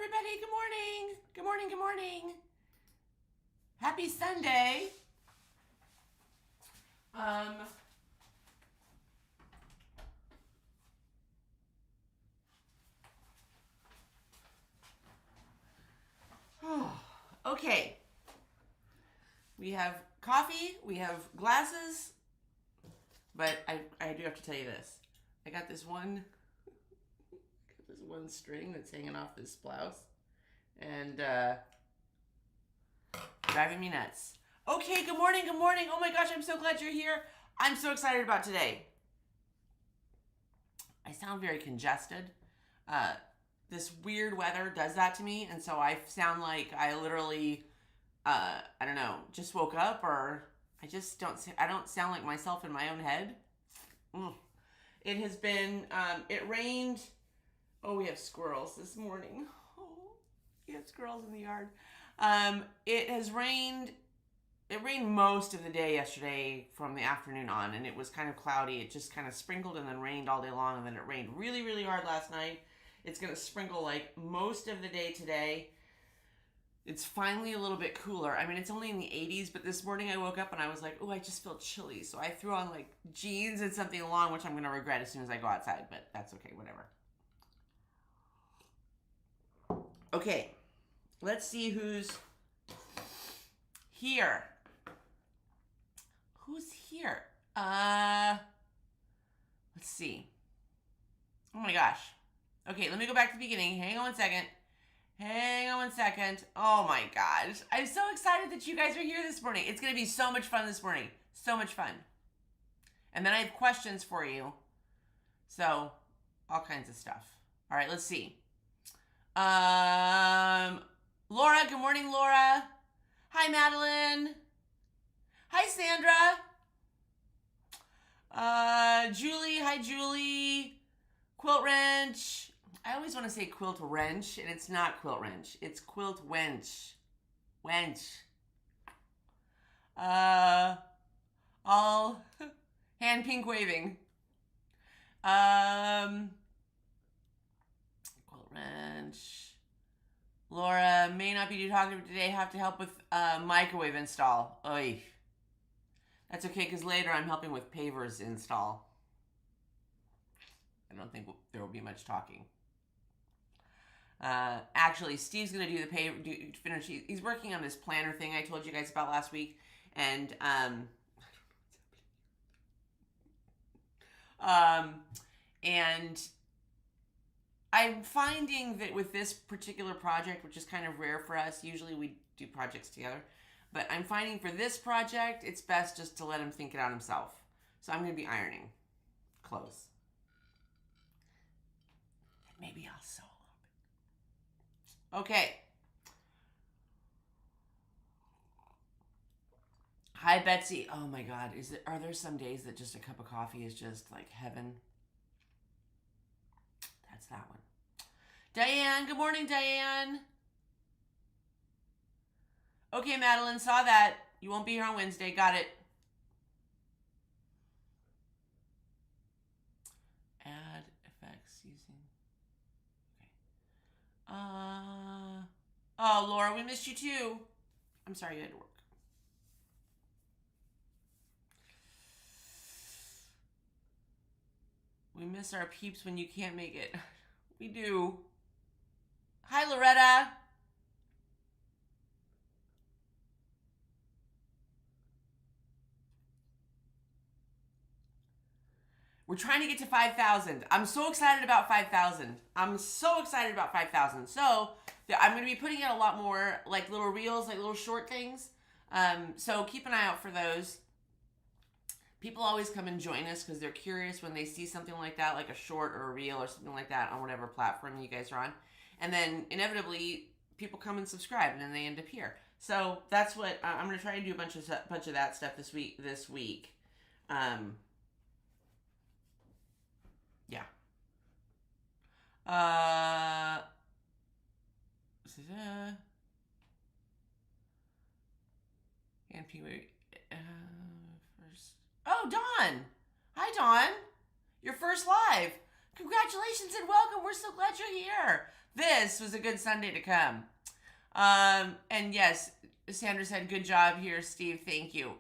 everybody. Good morning. Good morning. Good morning. Happy Sunday. Okay. We have coffee. We have glasses. But I do have to tell you this. I got this one string that's hanging off this blouse. And driving me nuts. Okay, good morning, good morning. Oh my gosh, I'm so glad you're here. I'm so excited about today. I sound very congested. This weird weather does that to me, and so I sound like I literally, I don't know, just woke up, or I don't sound like myself in my own head. It has been, it rained. Oh, we have squirrels this morning. Oh, we have squirrels in the yard. It has rained. It rained most of the day yesterday from the afternoon on, and it was kind of cloudy. It just kind of sprinkled and then rained all day long, and then it rained really, really hard last night. It's going to sprinkle like most of the day today. It's finally a little bit cooler. I mean, it's only in the 80s, but this morning I woke up and I was like, oh, I just feel chilly. So I threw on like jeans and something long, which I'm going to regret as soon as I go outside, but that's okay, whatever. Okay, let's see who's here. Who's here? Let's see. Oh my gosh. Okay, let me go back to the beginning. Hang on one second. Oh my gosh. I'm so excited that you guys are here this morning. It's going to be so much fun this morning. So much fun. And then I have questions for you. So, all kinds of stuff. All right, let's see. Laura, good morning, Laura. Hi, Madeline. Hi, Sandra. Julie, hi, Julie. Quilt wrench. I always want to say quilt wrench, and it's not quilt wrench. It's quilt wench. Wench. All hand pink waving. Quilt wrench. Laura, may not be talkative today. Have to help with microwave install. Oy. That's okay, because later I'm helping with pavers install. I don't think there will be much talking. Actually, Steve's going to do the finish. He's working on this planner thing I told you guys about last week. And, and I'm finding that with this particular project, which is kind of rare for us, usually we do projects together, but I'm finding for this project, it's best just to let him think it out himself. So I'm going to be ironing clothes. And maybe I'll sew a little bit. Okay. Hi, Betsy. Oh my God. Are there some days that just a cup of coffee is just like heaven? That's that one. Diane, good morning, Diane. Okay, Madeline, saw that. You won't be here on Wednesday. Got it. Add effects using. Okay. Oh, Laura, we missed you too. I'm sorry you had to work. We miss our peeps when you can't make it. We do. Hi, Loretta. We're trying to get to 5,000. I'm so excited about 5,000. So I'm going to be putting out a lot more like little reels, like little short things. So keep an eye out for those. People always come and join us because they're curious when they see something like that, like a short or a reel or something like that on whatever platform you guys are on. And then inevitably people come and subscribe and then they end up here. So that's what I'm going to try to do a bunch of that stuff this week. Yeah. And first. Oh, Dawn. Hi, Dawn. Your first live. Congratulations and welcome. We're so glad you're here. This was a good Sunday to come. And yes, Sandra said, good job here, Steve. Thank you.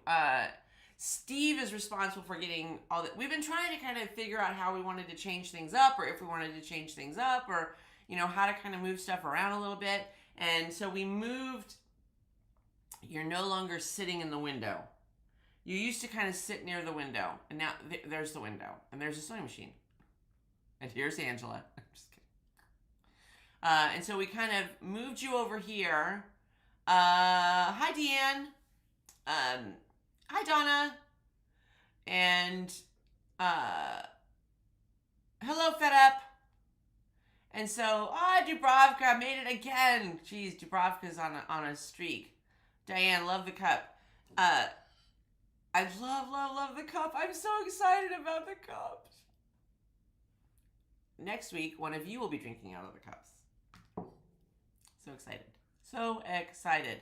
Steve is responsible for getting all that. We've been trying to kind of figure out how we wanted to change things up, or if we wanted to change things up, or, you know, how to kind of move stuff around a little bit. And so we moved. You're no longer sitting in the window. You used to kind of sit near the window, and now there's the window, and there's a sewing machine. And here's Angela. I'm just kidding. And so we kind of moved you over here. Hi, Deanne. Hi, Donna. And hello, Fed Up. And so, Dubrovka made it again. Jeez, Dubrovka's on a streak. Diane, love the cup. I love the cup. I'm so excited about the cups. Next week, one of you will be drinking out of the cups. So excited. So excited.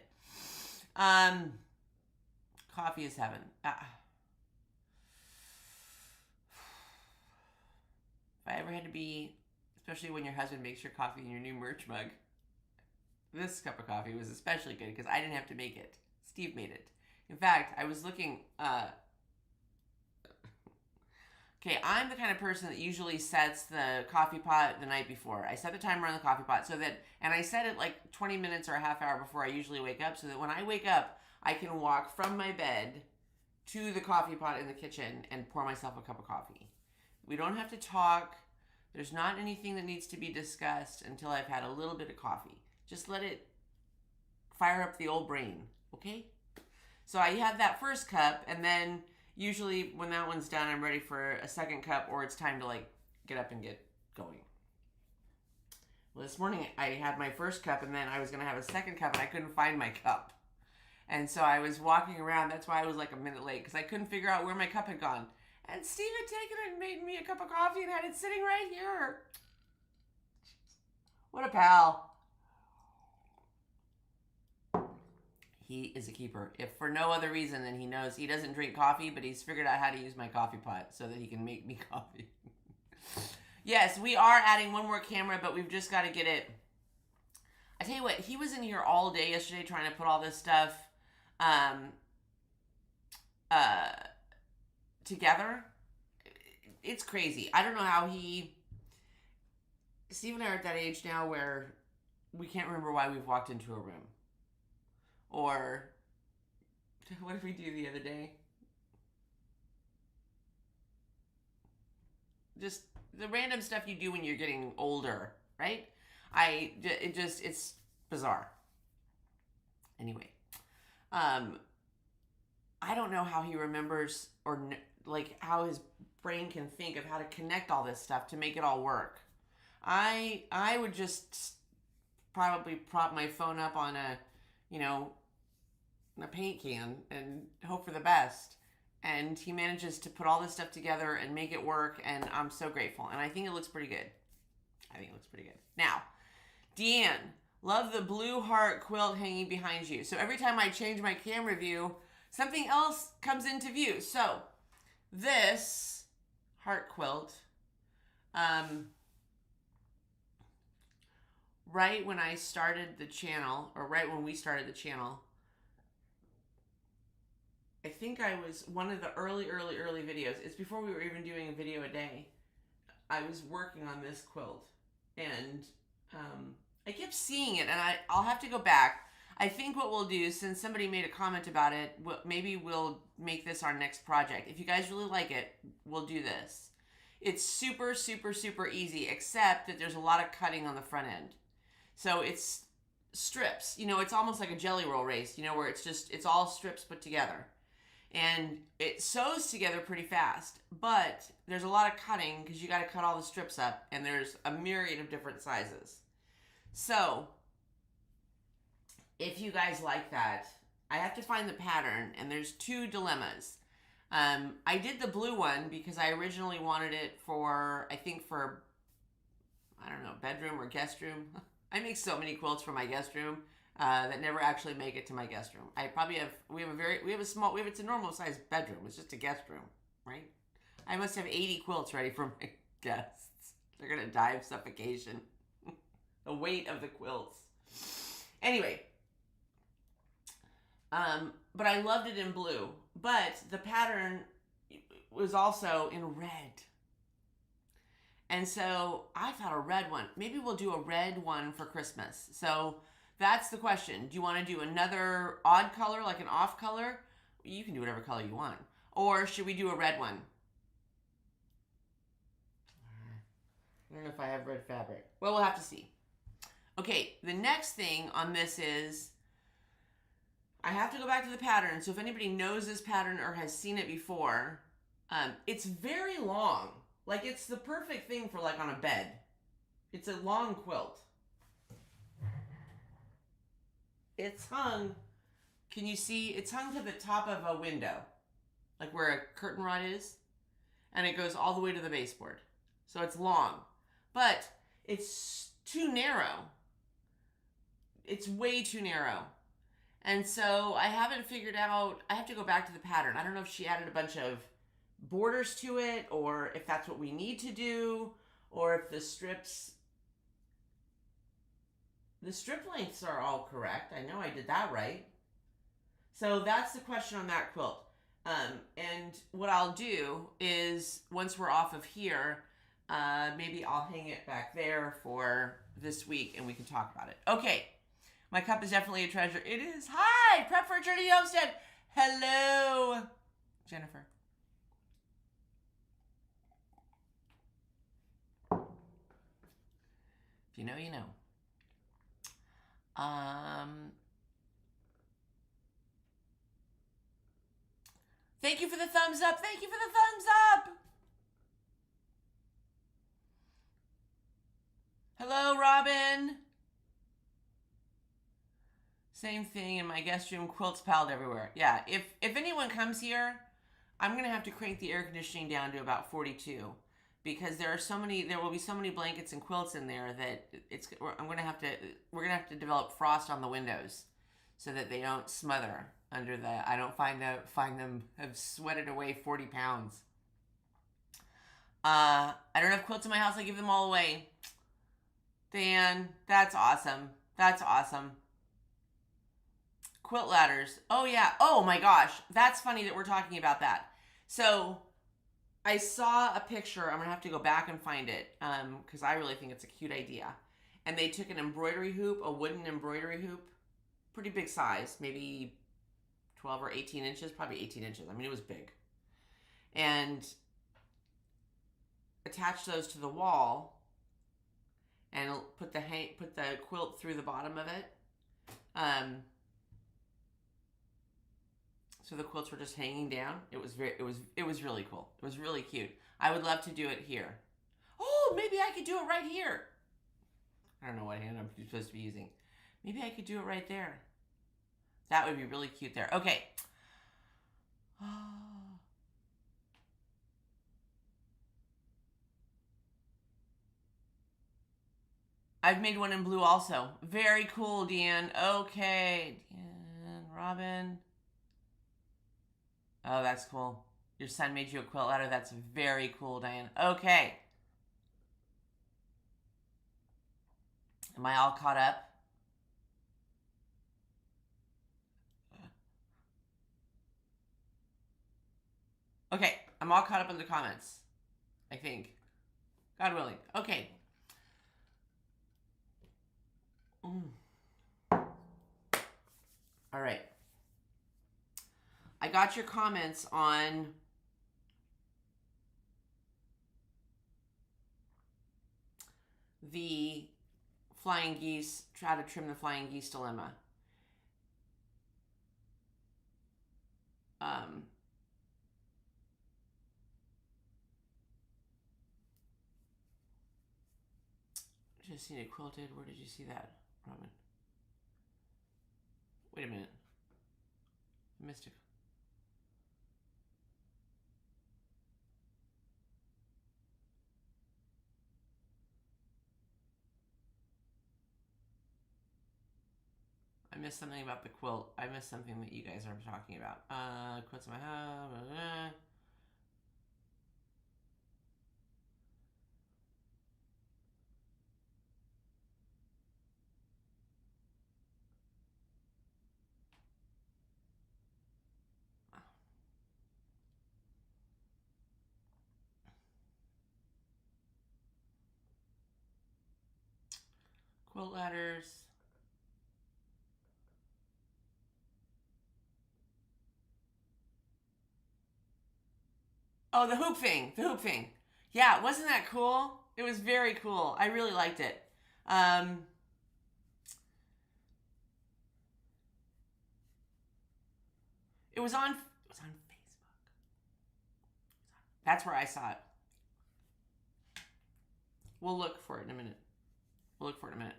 Coffee is heaven. If I ever had to be, especially when your husband makes your coffee in your new merch mug, this cup of coffee was especially good because I didn't have to make it. Steve made it. In fact, I was looking, okay, I'm the kind of person that usually sets the coffee pot the night before. I set the timer on the coffee pot and I set it like 20 minutes or a half hour before I usually wake up so that when I wake up, I can walk from my bed to the coffee pot in the kitchen and pour myself a cup of coffee. We don't have to talk. There's not anything that needs to be discussed until I've had a little bit of coffee. Just let it fire up the old brain, okay? So I have that first cup, and then usually when that one's done, I'm ready for a second cup, or it's time to like get up and get going. Well, this morning I had my first cup, and then I was gonna have a second cup, and I couldn't find my cup. And so I was walking around. That's why I was like a minute late, because I couldn't figure out where my cup had gone. And Steve had taken it and made me a cup of coffee and had it sitting right here. What a pal. He is a keeper. If for no other reason than he knows he doesn't drink coffee, but he's figured out how to use my coffee pot so that he can make me coffee. Yes, we are adding one more camera, but we've just got to get it. I tell you what, he was in here all day yesterday trying to put all this stuff together. It's crazy. I don't know how Steve and I are at that age now where we can't remember why we've walked into a room. Or, what did we do the other day? Just the random stuff you do when you're getting older, right? It's bizarre. Anyway, I don't know how he remembers or like how his brain can think of how to connect all this stuff to make it all work. I would just probably prop my phone up on a paint can and hope for the best. And he manages to put all this stuff together and make it work, and I'm so grateful. And I think it looks pretty good. Now, Deanne, love the blue heart quilt hanging behind you. So every time I change my camera view, something else comes into view. So this heart quilt, right when I started the channel, or right when we started the channel, I think I was one of the early videos. It's before we were even doing a video a day. I was working on this quilt, and I kept seeing it, and I'll have to go back. I think what we'll do, since somebody made a comment about it, maybe we'll make this our next project. If you guys really like it, we'll do this. It's super easy, except that there's a lot of cutting on the front end. So it's strips. It's almost like a jelly roll race, where it's all strips put together. And it sews together pretty fast, but there's a lot of cutting because you got to cut all the strips up, and there's a myriad of different sizes. So if you guys like that, I have to find the pattern, and there's two dilemmas. I did the blue one because I originally wanted it for, I don't know, bedroom or guest room. I make so many quilts for my guest room that never actually make it to my guest room. It's a normal sized bedroom. It's just a guest room, right? I must have 80 quilts ready for my guests. They're going to die of suffocation. The weight of the quilts. Anyway, but I loved it in blue. But the pattern was also in red. And so I thought a red one. Maybe we'll do a red one for Christmas. So that's the question. Do you want to do another odd color, like an off color? You can do whatever color you want. Or should we do a red one? I don't know if I have red fabric. Well, we'll have to see. Okay, the next thing on this is I have to go back to the pattern. So if anybody knows this pattern or has seen it before, it's very long. Like it's the perfect thing for like on a bed. It's a long quilt. It's hung, can you see? It's hung to the top of a window, like where a curtain rod is, and it goes all the way to the baseboard. So it's long, but it's too narrow. It's way too narrow. And so I haven't figured out, I have to go back to the pattern. I don't know if she added a bunch of borders to it or if that's what we need to do or if the strip lengths are all correct. I know I did that right. So that's the question on that quilt. And what I'll do is once we're off of here, maybe I'll hang it back there for this week and we can talk about it. Okay. My cup is definitely a treasure. It is. Hi, Prep for a Journey Homestead. Hello, Jennifer. If you know, you know. Thank you for the thumbs up. Thank you for the thumbs up. Hello, Robin. Same thing in my guest room, quilts piled everywhere. Yeah, if anyone comes here, I'm going to have to crank the air conditioning down to about 42 because there will be so many blankets and quilts in there that we're going to have to develop frost on the windows so that they don't smother under the, I don't find them have sweated away 40 pounds. I don't have quilts in my house. I give them all away. Dan, that's awesome. That's awesome. Quilt ladders. Oh yeah. Oh my gosh. That's funny that we're talking about that. So I saw a picture. I'm going to have to go back and find it because I really think it's a cute idea. And they took an embroidery hoop, a wooden embroidery hoop, pretty big size, maybe 12 or 18 inches, probably 18 inches. I mean, it was big. And attached those to the wall and put the quilt through the bottom of it. So the quilts were just hanging down. It was really cool. It was really cute. I would love to do it here. Oh, maybe I could do it right here. I don't know what hand I'm supposed to be using. Maybe I could do it right there. That would be really cute there. Okay. I've made one in blue also. Very cool, Deanne. Okay. Deanne, Robin. Oh, that's cool. Your son made you a quilt ladder. That's very cool, Diane. Okay. Am I all caught up? Okay, I'm all caught up in the comments, I think. God willing. Okay. All right. I got your comments on the flying geese, try to trim the flying geese dilemma. Just seen it quilted. Where did you see that, Robin? Wait a minute. I missed it. I missed something about the quilt. I missed something that you guys are talking about. Quilts in my house. Quilt ladders. Oh, the hoop thing. The hoop thing. Yeah, wasn't that cool? It was very cool. I really liked it. It was on Facebook. That's where I saw it. We'll look for it in a minute.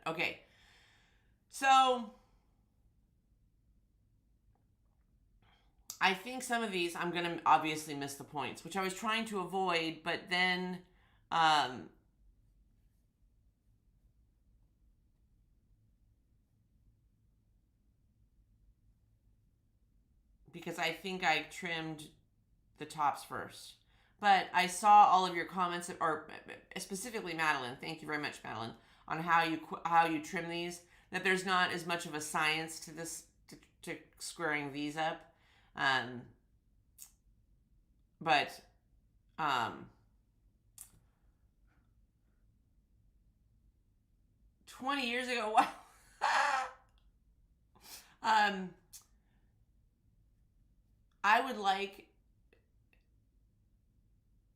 Okay. So I think some of these I'm going to obviously miss the points, which I was trying to avoid, but then because I think I trimmed the tops first. But I saw all of your comments, or specifically Madeline. Thank you very much, Madeline, on how you trim these. That there's not as much of a science to this to squaring these up, but 20 years ago, wow. I would like,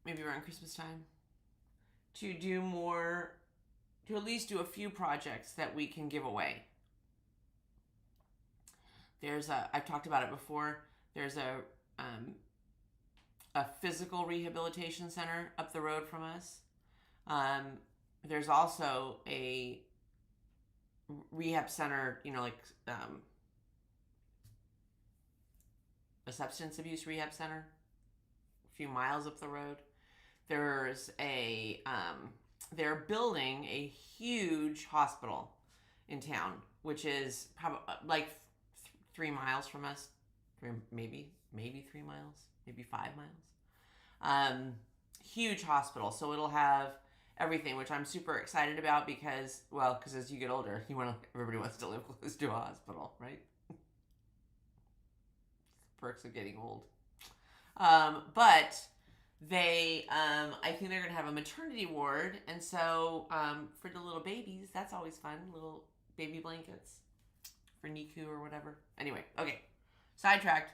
maybe around Christmas time, to do more, to at least do a few projects that we can give away. I've talked about it before, there's a physical rehabilitation center up the road from us. There's also a rehab center, like a substance abuse rehab center a few miles up the road. There's they're building a huge hospital in town, which is probably like 3 miles from us, maybe 3 miles, maybe 5 miles. Huge hospital, so it'll have everything, which I'm super excited about because as you get older, everybody wants to live close to a hospital, right? Perks of getting old. But they, I think they're going to have a maternity ward. And so for the little babies, that's always fun. Little baby blankets for NICU or whatever. Anyway, okay. Sidetracked.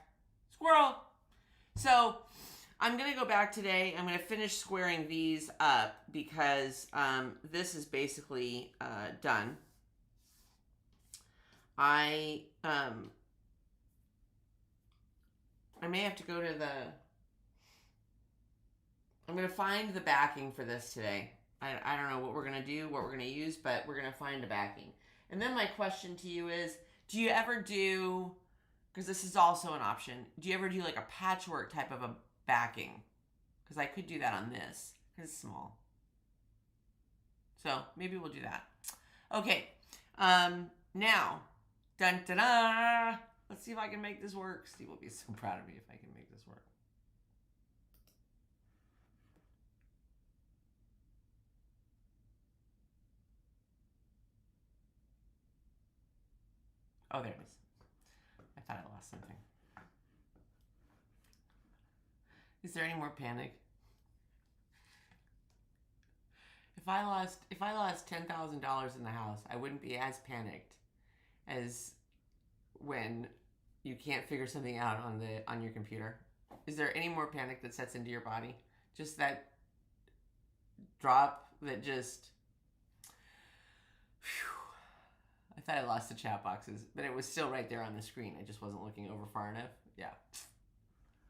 Squirrel. So I'm going to go back today. I'm going to finish squaring these up because this is basically done. I may have to go to I'm going to find the backing for this today. I don't know what we're going to do, what we're going to use, but we're going to find the backing. And then my question to you is, do you ever do, because this is also an option, do you ever do like a patchwork type of a backing? Because I could do that on this, because it's small. So maybe we'll do that. Okay, now, dun-da-da! Let's see if I can make this work. Steve will be so proud of me if I can make this work. Oh, there it is. I thought I lost something. Is there any more panic? If I lost $10,000 in the house, I wouldn't be as panicked as when you can't figure something out on your computer. Is there any more panic that sets into your body? Just that drop that just... Whew. I thought I lost the chat boxes, but it was still right there on the screen. I just wasn't looking over far enough. Yeah.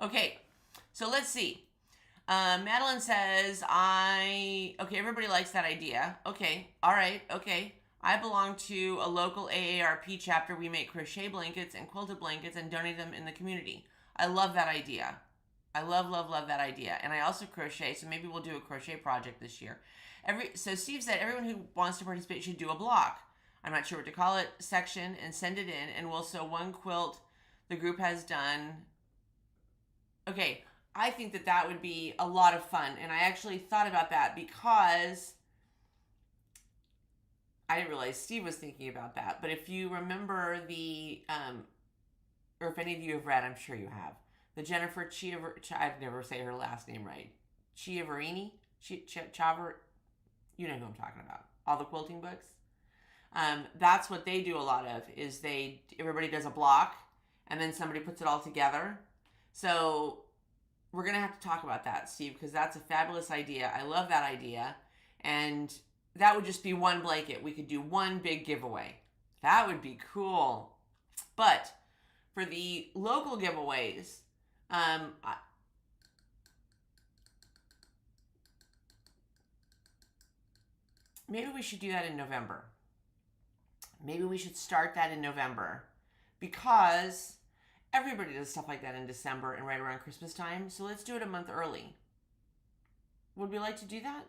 Okay, so let's see. Madeline says, okay, everybody likes that idea. Okay, all right, okay. I belong to a local AARP chapter. We make crochet blankets and quilted blankets and donate them in the community. I love that idea. I love that idea. And I also crochet, so maybe we'll do a crochet project this year. So Steve said everyone who wants to participate should do a block. I'm not sure what to call it, section, and send it in, and we'll sew one quilt the group has done. Okay, I think that would be a lot of fun, and I actually thought about that because I didn't realize Steve was thinking about that. But if you remember or if any of you have read, I'm sure you have, the Jennifer I'd never say her last name right. Chiavarini? You know who I'm talking about. All the quilting books. That's what they do a lot of, is everybody does a block and then somebody puts it all together. So we're going to have to talk about that, Steve, because that's a fabulous idea. I love that idea. And that would just be one blanket. We could do one big giveaway. That would be cool. But for the local giveaways, maybe we should do that in November. Maybe we should start that in November, because everybody does stuff like that in December and right around Christmas time. So let's do it a month early. Would we like to do that?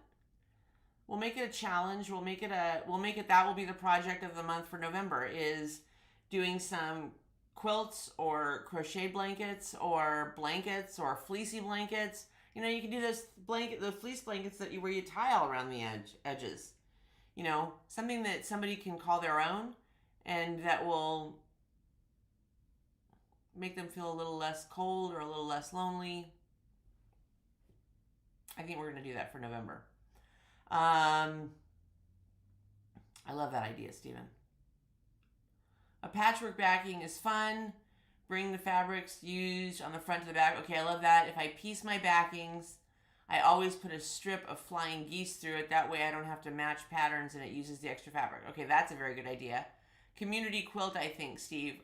We'll make it a challenge. We'll make it that will be the project of the month for November, is doing some quilts or crochet blankets or fleecy blankets. You know, you can do the fleece blankets where you tie all around the edges. You know, something that somebody can call their own and that will make them feel a little less cold or a little less lonely. I think we're going to do that for November. I love that idea, Stephen. A patchwork backing is fun. Bring the fabrics used on the front to the back. Okay, I love that. If I piece my backings, I always put a strip of flying geese through it. That way I don't have to match patterns and it uses the extra fabric. Okay, that's a very good idea. Community quilt, I think, Steve.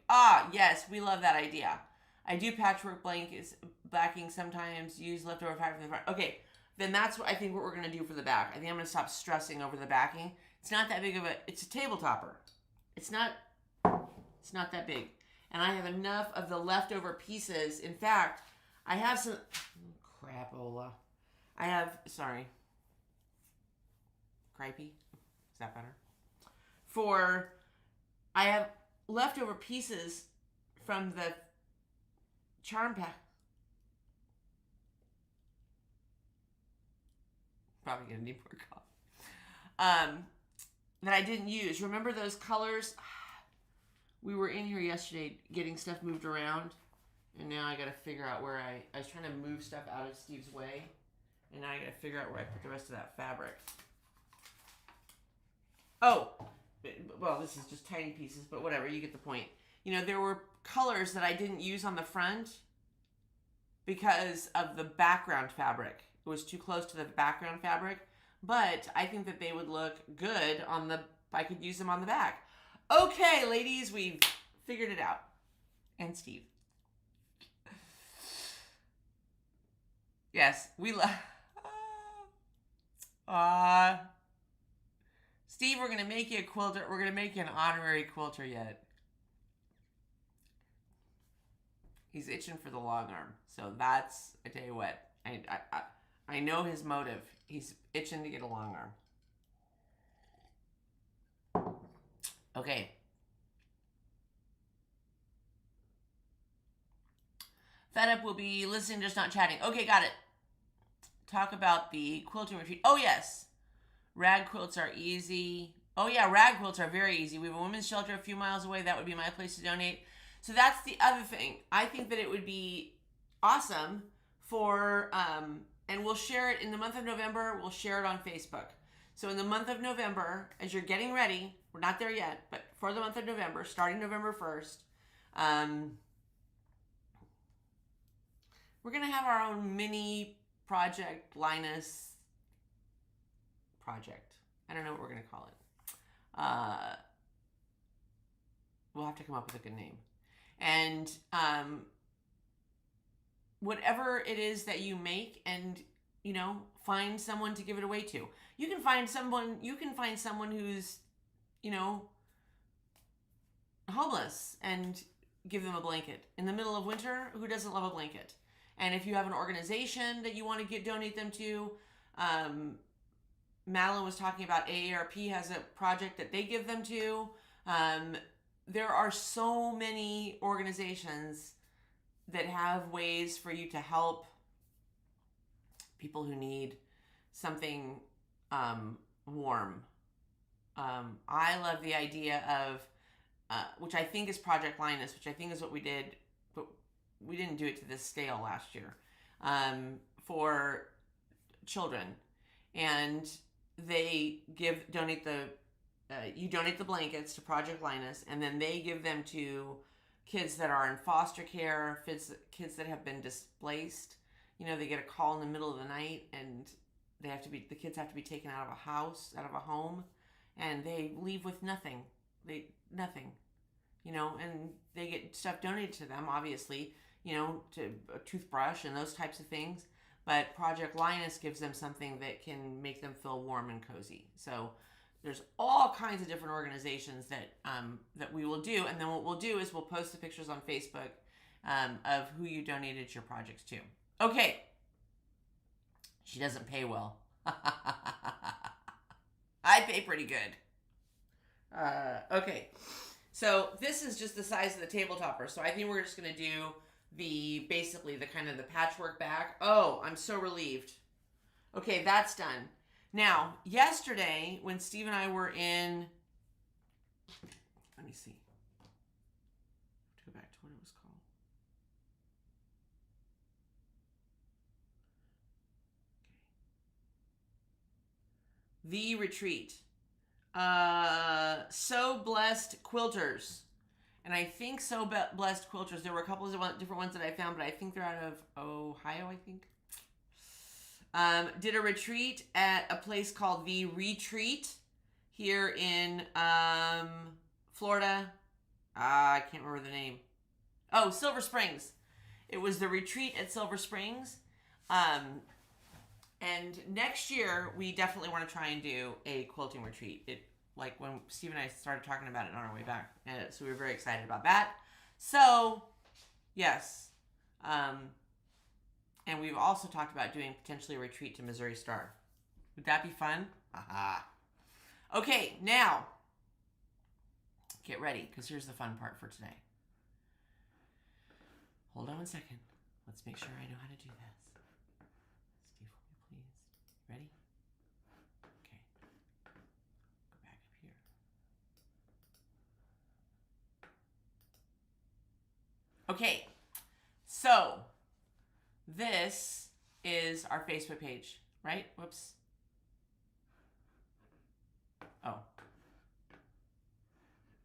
Yes, we love that idea. I do patchwork blankets, backing sometimes, use leftover fabric from the front. Okay, then that's what I think what we're going to do for the back. I think I'm going to stop stressing over the backing. It's not that big of it's a table topper. It's not that big. And I have enough of the leftover pieces. In fact, I have some, crapola. Cripey. Is that better? I have leftover pieces from the charm pack. Probably gonna need more coffee. That I didn't use. Remember those colors? We were in here yesterday getting stuff moved around, and now I gotta figure out where I was trying to move stuff out of Steve's way, and now I gotta figure out where I put the rest of that fabric. Oh, well, this is just tiny pieces, but whatever, you get the point. You know, there were colors that I didn't use on the front because of the background fabric. It was too close to the background fabric, but I think that they would look good I could use them on the back. Okay, ladies, we've figured it out. And Steve. Yes, we love... Steve, we're going to make you a quilter. We're going to make you an honorary quilter yet. He's itching for the long arm. So that's, I tell you what, I know his motive. He's itching to get a long arm. Okay. Fed up will be listening, just not chatting. Okay, got it. Talk about the quilting retreat. Oh, yes. Rag quilts are easy. Oh, yeah, rag quilts are very easy. We have a women's shelter a few miles away. That would be my place to donate. So that's the other thing. I think that it would be awesome for, and we'll share it in the month of November. We'll share it on Facebook. So in the month of November, as you're getting ready, we're not there yet, but for the month of November, starting November 1st, we're going to have our own mini Project Linus project. I don't know what we're going to call it. We'll have to come up with a good name. And whatever it is that you make, and you know, find someone to give it away to. You can find someone who's, you know, homeless and give them a blanket. In the middle of winter, who doesn't love a blanket? And if you have an organization that you want to donate them to, Madeline was talking about AARP has a project that they give them to. There are so many organizations that have ways for you to help people who need something warm. I love the idea of, which I think is Project Linus, which I think is what we did, but we didn't do it to this scale last year, for children. And they donate the you donate the blankets to Project Linus, and then they give them to kids that are in foster care, kids that have been displaced. You know, they get a call in the middle of the night, and the kids have to be taken out of a house, out of a home, and they leave with nothing. Nothing. You know, and they get stuff donated to them, obviously, you know, to a toothbrush and those types of things. But Project Linus gives them something that can make them feel warm and cozy. So there's all kinds of different organizations that we will do. And then what we'll do is we'll post the pictures on Facebook of who you donated your projects to. Okay. She doesn't pay well. I pay pretty good. Okay. So this is just the size of the table topper. So I think we're just going to do basically the kind of the patchwork back. Oh, I'm so relieved. Okay, that's done. Now, yesterday when Steve and I were in, let me see. Go back to what it was called. Okay. The Retreat. So Blessed Quilters. And I think So Blessed Quilters, there were a couple of different ones that I found, but I think they're out of Ohio, I think. Did a retreat at a place called The Retreat here in Florida. I can't remember the name. Oh, Silver Springs. It was the retreat at Silver Springs. And next year, we definitely want to try and do a quilting retreat. Like when Steve and I started talking about it on our way back. So we were very excited about that. So, yes. And we've also talked about doing potentially a retreat to Missouri Star. Would that be fun? Aha. Okay, now, get ready, because here's the fun part for today. Hold on one second. Let's make sure I know how to do this. Steve, will you please? Ready? Okay. Go back up here. Okay, so this is our Facebook page, right? Whoops. Oh.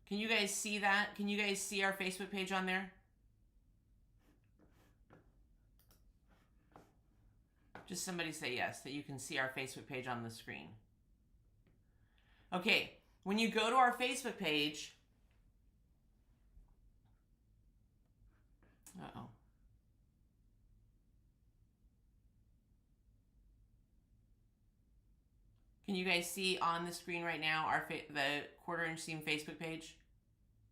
Can you guys see that? Can you guys see our Facebook page on there? Just somebody say yes, that you can see our Facebook page on the screen. Okay, when you go to our Facebook page, uh-oh. Can you guys see on the screen right now the quarter-inch seam Facebook page?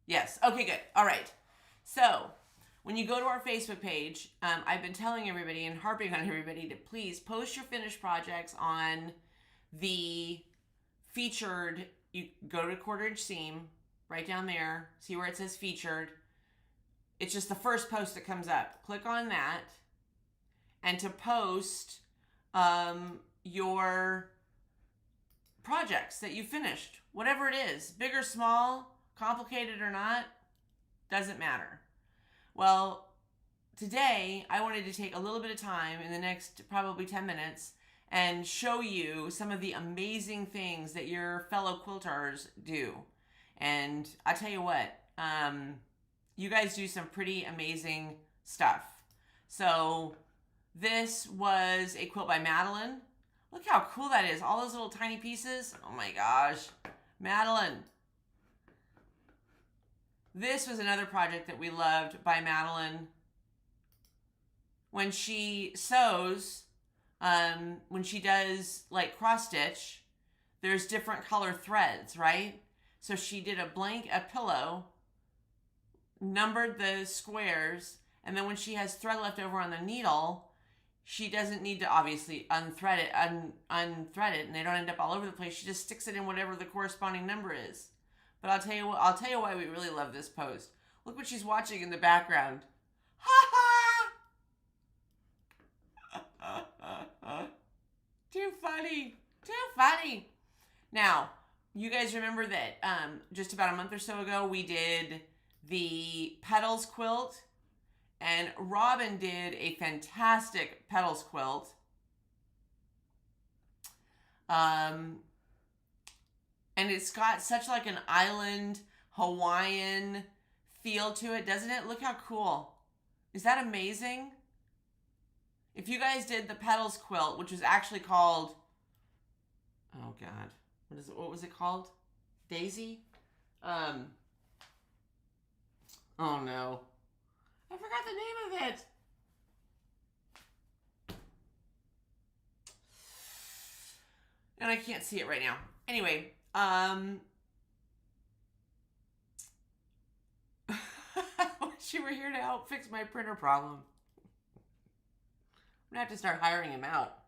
Yes. Okay, good. All right. So when you go to our Facebook page, I've been telling everybody and harping on everybody to please post your finished projects on the featured. You go to quarter-inch seam right down there. See where it says featured. It's just the first post that comes up. Click on that, and to post your projects that you finished, whatever it is, big or small, complicated or not, doesn't matter. Well, today I wanted to take a little bit of time in the next probably 10 minutes and show you some of the amazing things that your fellow quilters do. And I tell you what, you guys do some pretty amazing stuff. So this was a quilt by Madeline. Look how cool that is. All those little tiny pieces. Oh my gosh. Madeline. This was another project that we loved by Madeline. When she sews, when she does like cross stitch, there's different color threads, right? So she did a pillow, numbered the squares, and then when she has thread left over on the needle, she doesn't need to obviously unthread it, and they don't end up all over the place. She just sticks it in whatever the corresponding number is. But I'll tell you why we really love this post. Look what she's watching in the background. Ha ha! Too funny. Too funny. Now, you guys remember that just about a month or so ago we did the petals quilt, and Robin did a fantastic petals quilt. And it's got such like an island Hawaiian feel to it, doesn't it? Look how cool. Is that amazing? If you guys did the Petals quilt, which was actually called, oh God, what was it called? Daisy? Oh no. I forgot the name of it. And I can't see it right now. Anyway, wish you were here to help fix my printer problem. I'm gonna have to start hiring him out.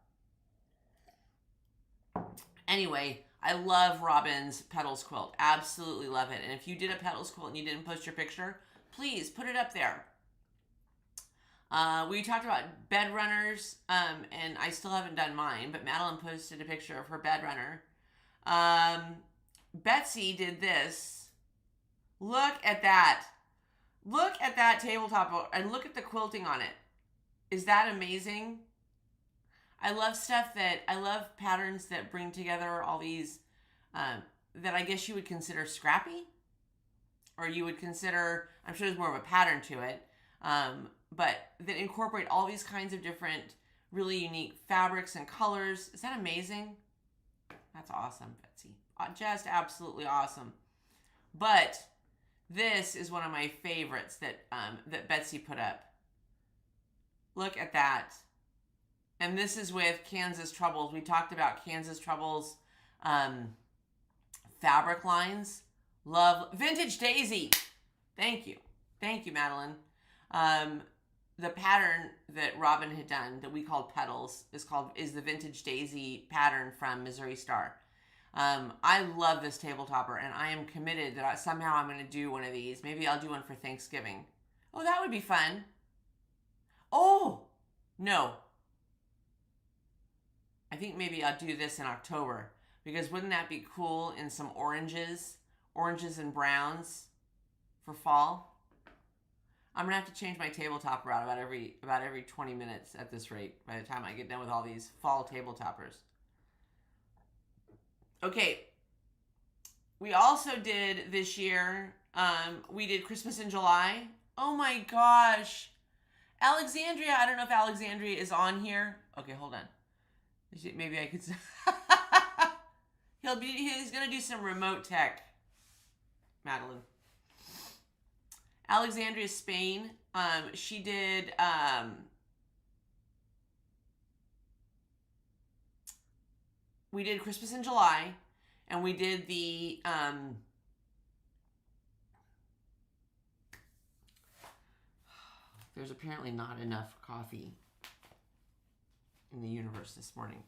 Anyway, I love Robin's Petals quilt. Absolutely love it. And if you did a Petals quilt and you didn't post your picture, please put it up there. We talked about bed runners, and I still haven't done mine, but Madeline posted a picture of her bed runner. Betsy did this. Look at that. Look at that tabletop and look at the quilting on it. Is that amazing? I love patterns that bring together all these, that I guess you would consider scrappy, or you would consider, I'm sure there's more of a pattern to it, but that incorporate all these kinds of different, really unique fabrics and colors. Is that amazing? That's awesome, Betsy. Just absolutely awesome. But this is one of my favorites that that Betsy put up. Look at that. And this is with Kansas Troubles. We talked about Kansas Troubles fabric lines. Love Vintage Daisy. Thank you. Thank you, Madeline. The pattern that Robin had done that we called Petals is the Vintage Daisy pattern from Missouri Star. I love this tabletopper, and I am committed that somehow I'm going to do one of these. Maybe I'll do one for Thanksgiving. Oh, that would be fun. Oh, no. I think maybe I'll do this in October, because wouldn't that be cool in some oranges and browns for fall? I'm gonna have to change my tabletopper out about every 20 minutes at this rate by the time I get done with all these fall tabletoppers. Okay, we also did this year, we did Christmas in July. Oh my gosh. Alexandria, I don't know if Alexandria is on here. Okay, hold on. Maybe I could. He's gonna do some remote tech. Madeline. Alexandria, Spain. She did. We did Christmas in July, and we did the. There's apparently not enough coffee in the universe this morning.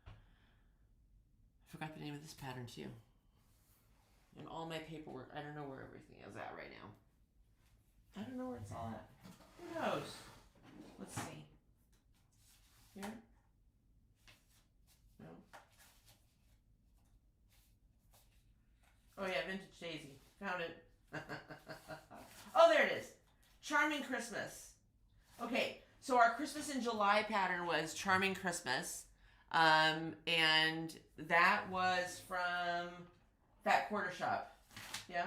I forgot the name of this pattern too. And all my paperwork, I don't know where everything is at right now. I don't know where it's all at. Who knows? Let's see. Here? No. Oh yeah, Vintage Daisy. Found it. Oh, there it is. Charming Christmas. Okay, so our Christmas in July pattern was Charming Christmas. And that was from Fat Quarter Shop. Yeah?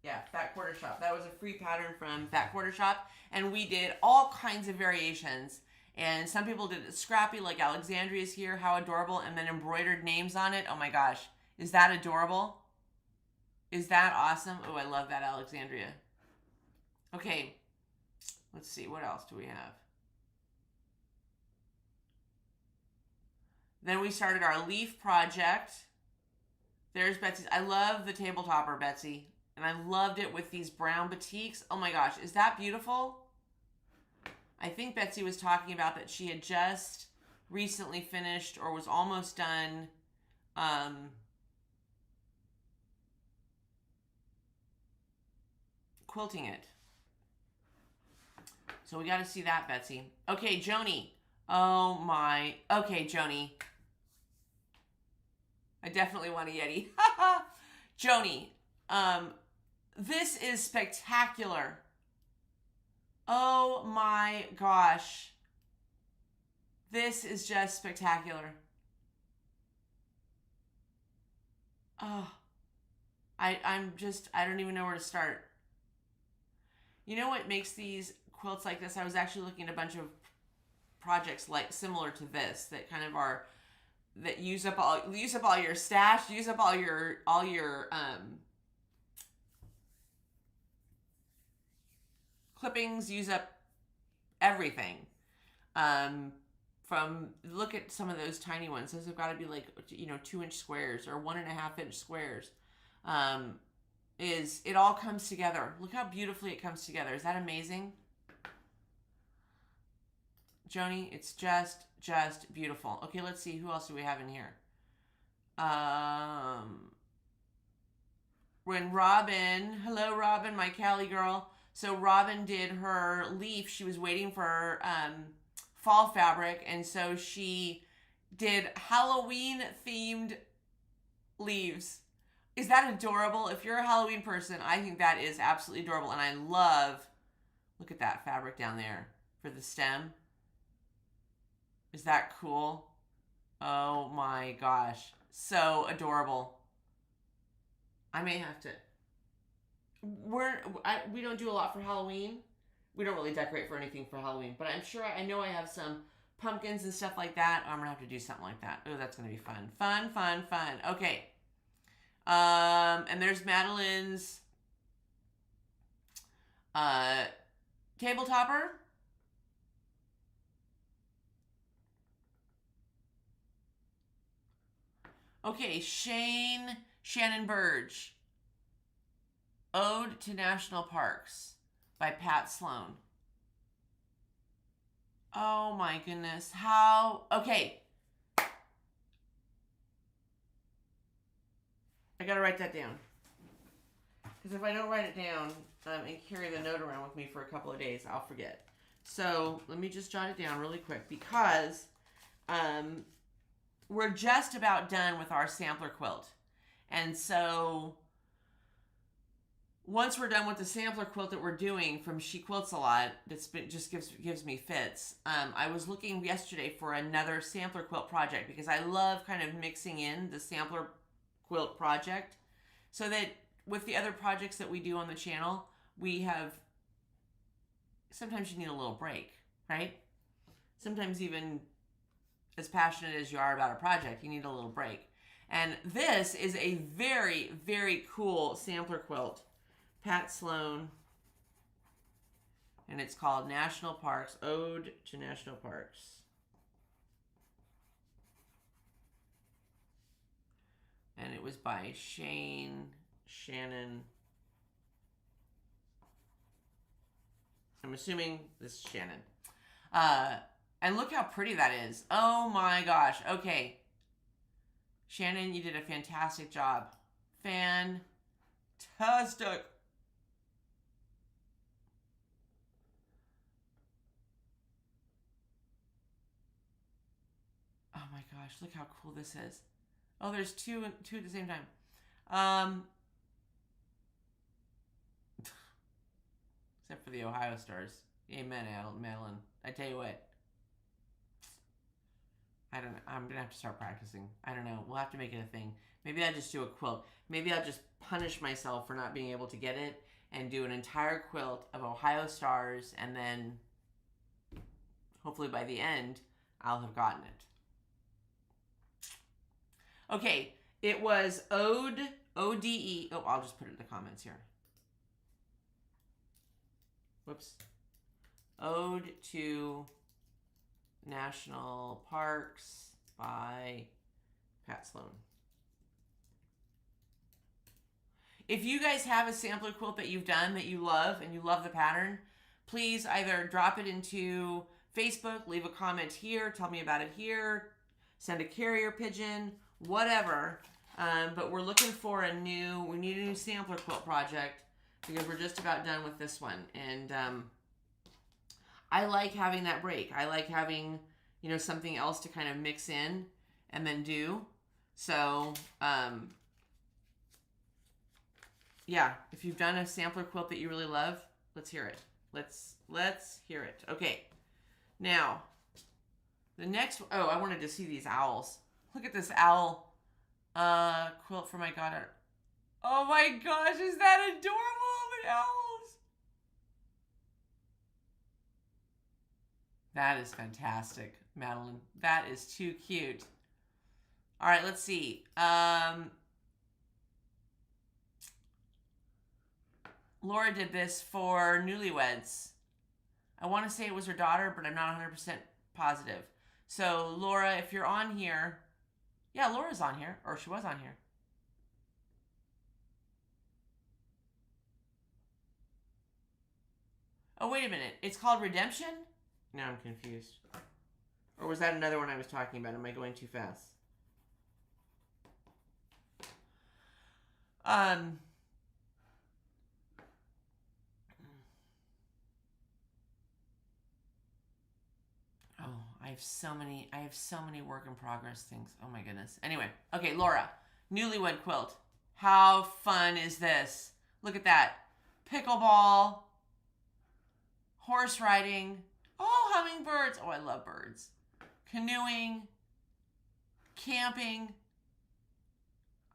Yeah, Fat Quarter Shop. That was a free pattern from Fat Quarter Shop. And we did all kinds of variations. And some people did it scrappy, like Alexandria's here. How adorable. And then embroidered names on it. Oh my gosh. Is that adorable? Is that awesome? Oh, I love that, Alexandria. Okay. Let's see. What else do we have? Then we started our leaf project. There's Betsy's. I love the tabletopper, Betsy. And I loved it with these brown batiks. Oh my gosh, is that beautiful? I think Betsy was talking about that she had just recently finished or was almost done quilting it. So we got to see that, Betsy. Okay, Joni. Oh my. Okay, Joni. I definitely want a Yeti. Joni, this is spectacular. Oh my gosh. This is just spectacular. Oh, I don't even know where to start. You know what makes these quilts like this? I was actually looking at a bunch of projects like similar to this that kind of are that use up all your stash, use up all your clippings, use up everything. From look at some of those tiny ones. Those have got to be like 2-inch squares or 1.5-inch squares. Is it all comes together? Look how beautifully it comes together. Is that amazing? Joni, it's just beautiful. Okay, let's see. Who else do we have in here? When Robin, hello Robin, my Cali girl. So Robin did her leaf. She was waiting for fall fabric, and so she did Halloween themed leaves. Is that adorable? If you're a Halloween person, I think that is absolutely adorable, and I love, look at that fabric down there for the stem. Is that cool? Oh my gosh. So adorable. I may have to. We don't do a lot for Halloween. We don't really decorate for anything for Halloween, but I'm sure I know I have some pumpkins and stuff like that. I'm gonna have to do something like that. Oh, that's gonna be fun. Fun. Okay. And there's Madeline's table topper. Okay, Shannon Burge. Ode to National Parks by Pat Sloan. Oh my goodness. How? Okay. I gotta write that down. Because if I don't write it down and carry the note around with me for a couple of days, I'll forget. So let me just jot it down really quick because we're just about done with our sampler quilt. And so once we're done with the sampler quilt that we're doing from She Quilts a Lot, that's been, just gives me fits. I was looking yesterday for another sampler quilt project because I love kind of mixing in the sampler quilt project so that with the other projects that we do on the channel, we have, sometimes you need a little break, right? Sometimes even as passionate as you are about a project, you need a little break. And this is a very, very cool sampler quilt. Pat Sloan. And it's called National Parks, Ode to National Parks. And it was by Shannon. I'm assuming this is Shannon. And look how pretty that is. Oh my gosh. Okay. Shannon, you did a fantastic job. Fantastic. Oh my gosh, look how cool this is. Oh, there's two at the same time. Except for the Ohio Stars. Amen, Madeline. I tell you what. I don't know. I'm going to have to start practicing. I don't know. We'll have to make it a thing. Maybe I'll just do a quilt. Maybe I'll just punish myself for not being able to get it and do an entire quilt of Ohio Stars, and then hopefully by the end, I'll have gotten it. Okay, it was Ode, O-D-E. Oh, I'll just put it in the comments here. Whoops. Ode to National Parks by Pat Sloan. If you guys have a sampler quilt that you've done that you love and you love the pattern, please either drop it into Facebook, leave a comment here, tell me about it here, send a carrier pigeon, whatever. But we're looking for we need a new sampler quilt project because we're just about done with this one. And I like having that break. I like having, something else to kind of mix in and then do. So, yeah, if you've done a sampler quilt that you really love, let's hear it. Let's hear it. Okay. Now, the next, I wanted to see these owls. Look at this owl. Quilt for my goddaughter. Oh my gosh, is that adorable? The owls. That is fantastic, Madeline. That is too cute. All right, let's see. Laura did this for Newlyweds. I want to say it was her daughter, but I'm not 100% positive. So, Laura, if you're on here, yeah, Laura's on here, or she was on here. Oh, wait a minute. It's called Redemption? Now I'm confused. Or was that another one I was talking about? Am I going too fast? Oh, I have so many work in progress things. Oh my goodness. Anyway, okay, Laura, Newlywed Quilt. How fun is this? Look at that. Pickleball, horse riding. Oh, hummingbirds. Oh, I love birds. Canoeing, camping.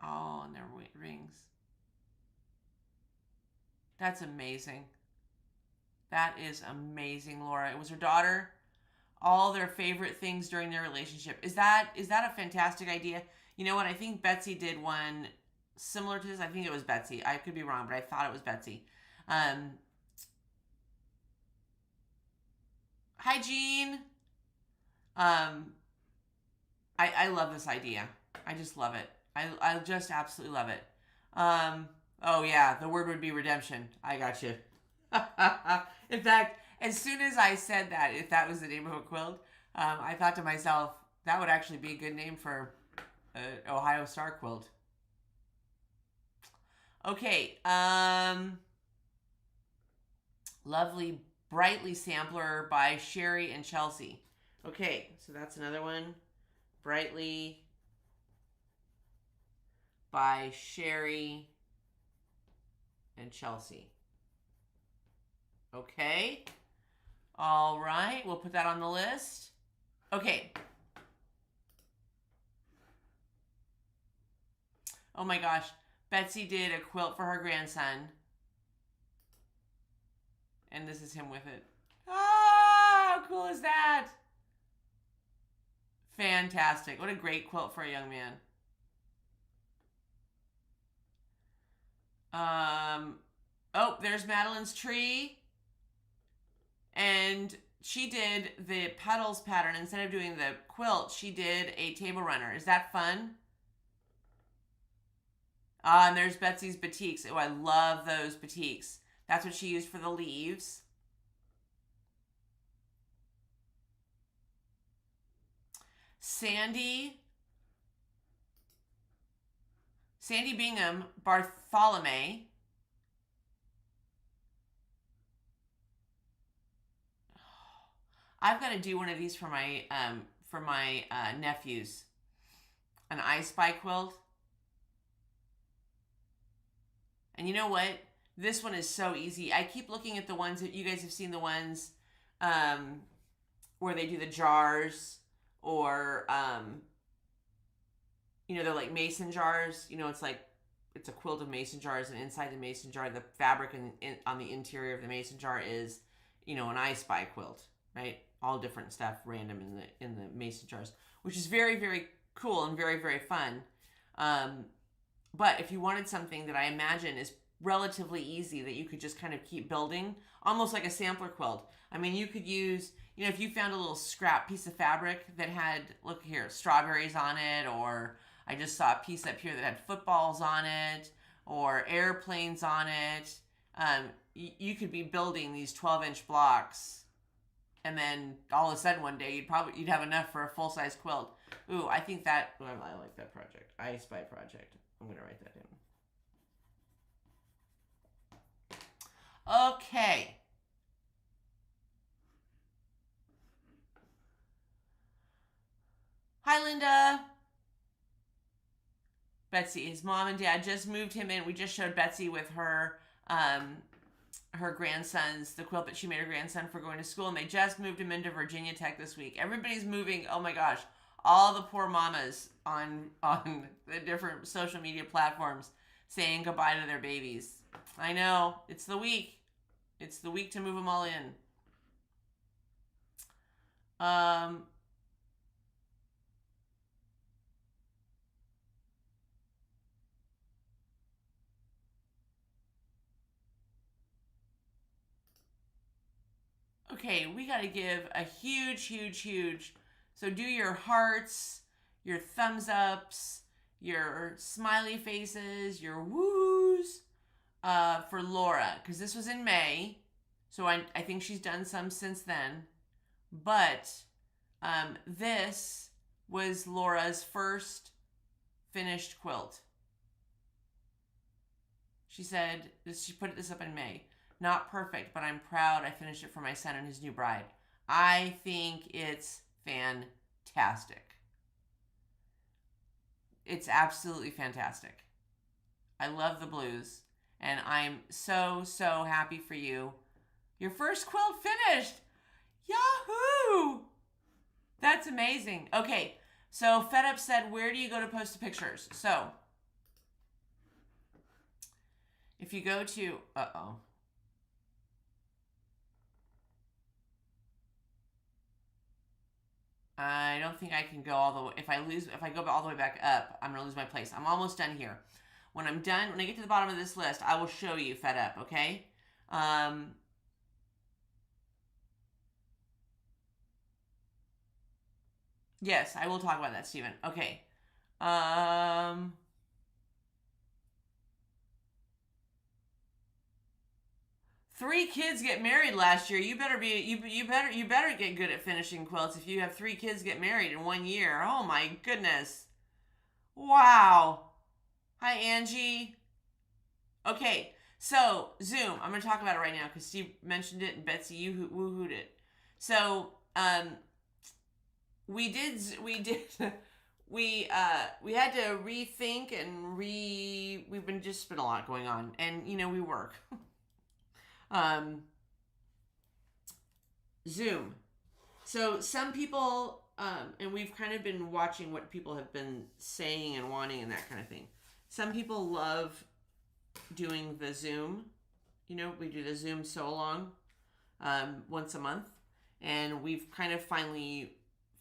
Oh, and their rings. That's amazing. That is amazing, Laura. It was her daughter. All their favorite things during their relationship. Is that a fantastic idea? You know what? I think Betsy did one similar to this. I think it was Betsy. I could be wrong, but I thought it was Betsy. Hi, Jean. I love this idea. I just love it. I just absolutely love it. Oh yeah, the word would be redemption. I got you. In fact, as soon as I said that, if that was the name of a quilt, I thought to myself, that would actually be a good name for an Ohio Star quilt. Okay, lovely Brightly sampler by Sherry and Chelsea. Okay, so that's another one. Brightly by Sherry and Chelsea. Okay. All right, we'll put that on the list. Okay. Oh my gosh, Betsy did a quilt for her grandson. And this is him with it. Ah, how cool is that? Fantastic. What a great quilt for a young man. Oh, there's Madeline's tree. And she did the petals pattern. Instead of doing the quilt, she did a table runner. Is that fun? And there's Betsy's batiks. Oh, I love those batiks. That's what she used for the leaves. Sandy Bingham Bartholomew. I've got to do one of these for my nephews. An I Spy quilt. And you know what? This one is so easy. I keep looking at the ones that you guys have seen, the ones where they do the jars, or they're like mason jars. It's a quilt of mason jars, and inside the mason jar, the fabric on the interior of the mason jar is, an I Spy quilt, right? All different stuff, random in the mason jars, which is very, very cool and very, very fun. But if you wanted something that I imagine is relatively easy, that you could just kind of keep building, almost like a sampler quilt. I mean, you could use, if you found a little scrap piece of fabric that had, look here, strawberries on it, or I just saw a piece up here that had footballs on it, or airplanes on it. You could be building these 12-inch blocks, and then all of a sudden one day you'd have enough for a full-size quilt. Ooh, I think that, I like that project. I Spy project. I'm going to write that down. Okay. Hi, Linda. Betsy, his mom and dad just moved him in. We just showed Betsy with her grandsons, the quilt that she made her grandson for going to school, and they just moved him into Virginia Tech this week. Everybody's moving, oh my gosh, all the poor mamas on the different social media platforms saying goodbye to their babies. I know, it's the week. It's the week to move them all in. Um, okay, we got to give a huge, huge, huge. So do your hearts, your thumbs ups, your smiley faces, your woos for Laura, because this was in May. So I think she's done some since then. But this was Laura's first finished quilt. She said, she put this up in May. Not perfect, but I'm proud I finished it for my son and his new bride. I think it's fantastic. It's absolutely fantastic. I love the blues, and I'm so, so happy for you. Your first quilt finished! Yahoo! That's amazing. Okay, so Fed Up said, where do you go to post the pictures? So, if you go to, I don't think I can go all the way. If I go all the way back up, I'm gonna lose my place. I'm almost done here. When I'm done, when I get to the bottom of this list, I will show you Fed Up, okay? Yes, I will talk about that, Stephen. Okay. 3 kids get married last year. You better get good at finishing quilts if you have 3 kids get married in 1 year. Oh my goodness. Wow. Hi, Angie. Okay, so Zoom. I'm going to talk about it right now because Steve mentioned it and Betsy, you woohooed it. So, we did we had to rethink and we've been a lot going on, and we work. Zoom. So some people, and we've kind of been watching what people have been saying and wanting and that kind of thing. Some people love doing the Zoom. We do the Zoom so along once a month, and we've kind of finally